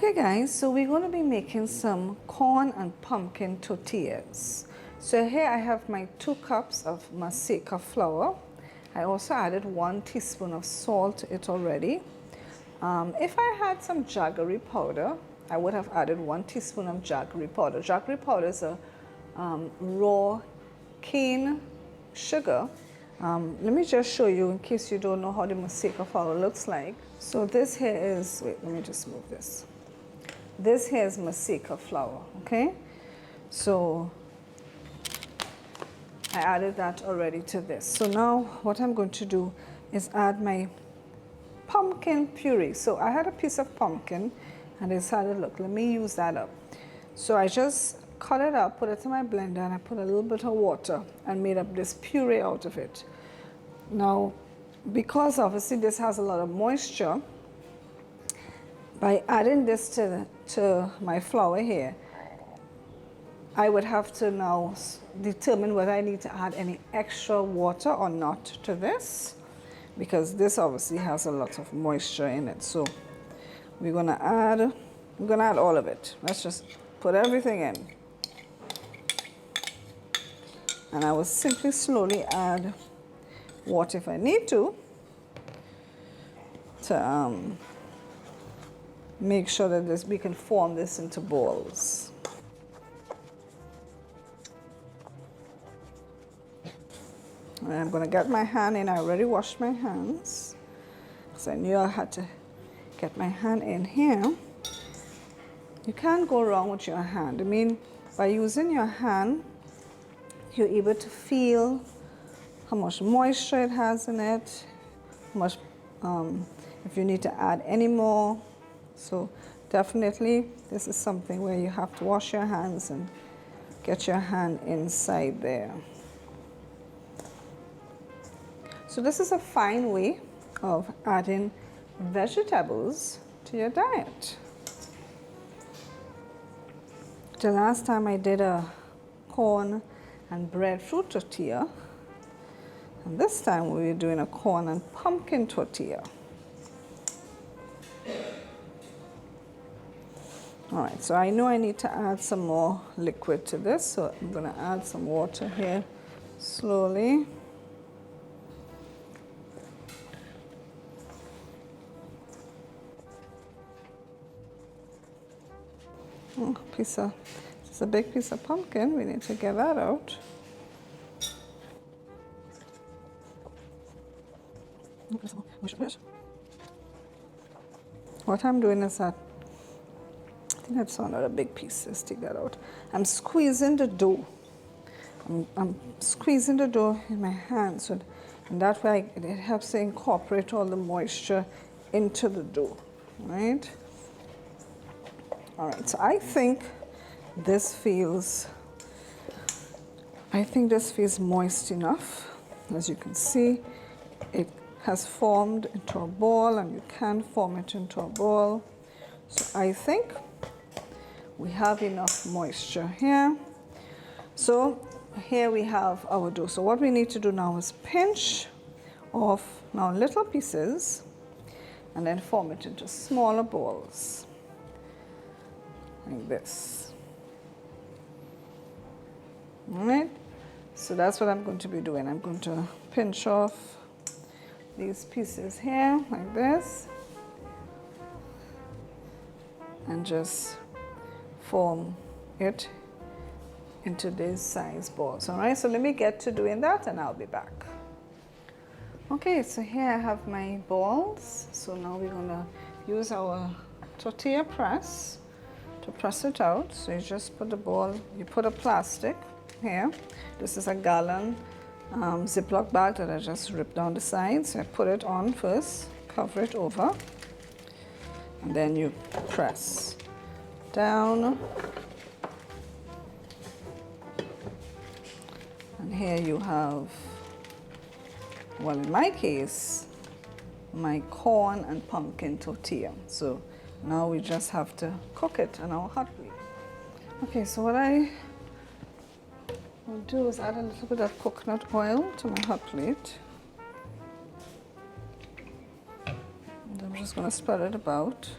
Okay guys, so we're going to be making some corn and pumpkin tortillas. So here I have my 2 cups of maseca flour. I also added 1 teaspoon of salt to it already. If I had some jaggery powder, I would have added 1 teaspoon of jaggery powder. Jaggery powder is a raw cane sugar. Let me just show you in case you don't know how the maseca flour looks like. So this here is, wait, let me just move this. This here is maseca flour, okay? So I added that already to this. So now what I'm going to do is add my pumpkin puree. So I had a piece of pumpkin and I decided, look, let me use that up. So I just cut it up, put it in my blender, and I put a little bit of water and made up this puree out of it. Now, because obviously this has a lot of moisture, by adding this to my flour here, I would have to now determine whether I need to add any extra water or not to this, because this obviously has a lot of moisture in it. So we're gonna add all of it. Let's just put everything in. And I will simply slowly add water if I need to make sure that we can form this into balls. And I'm going to get my hand in. I already washed my hands because I knew I had to get my hand in here. You can't go wrong with your hand. I mean, by using your hand, you're able to feel how much moisture it has in it, how much, if you need to add any more. So definitely this is something where you have to wash your hands and get your hand inside there. So this is a fine way of adding vegetables to your diet. The last time I did a corn and breadfruit tortilla, and this time we're doing a corn and pumpkin tortilla. All right, so I know I need to add some more liquid to this, so I'm going to add some water here slowly. Oh, this is a big piece of pumpkin. We need to get that out. What I'm doing is that, I think that's another big piece. Let's take that out. I'm squeezing the dough. I'm squeezing the dough in my hand, so and that way it helps to incorporate all the moisture into the dough, right? All right, so I think this feels moist enough. As you can see, it has formed into a ball, and you can form it into a ball. So I think we have enough moisture here. So here we have our dough. So what we need to do now is pinch off now little pieces and then form it into smaller balls like this. All right, so that's what I'm going to be doing. I'm going to pinch off these pieces here like this and just form it into these size balls. All right, so let me get to doing that and I'll be back. Okay, so here I have my balls. So now we're gonna use our tortilla press to press it out. So you just put the ball, you put a plastic here. This is a gallon Ziploc bag that I just ripped down the sides. I put it on first, cover it over, and then you press down. And here you have, well, in my case, my corn and pumpkin tortilla. So now we just have to cook it on our hot plate. Okay, so what I will do is add a little bit of coconut oil to my hot plate. And I'm just going to spread it about.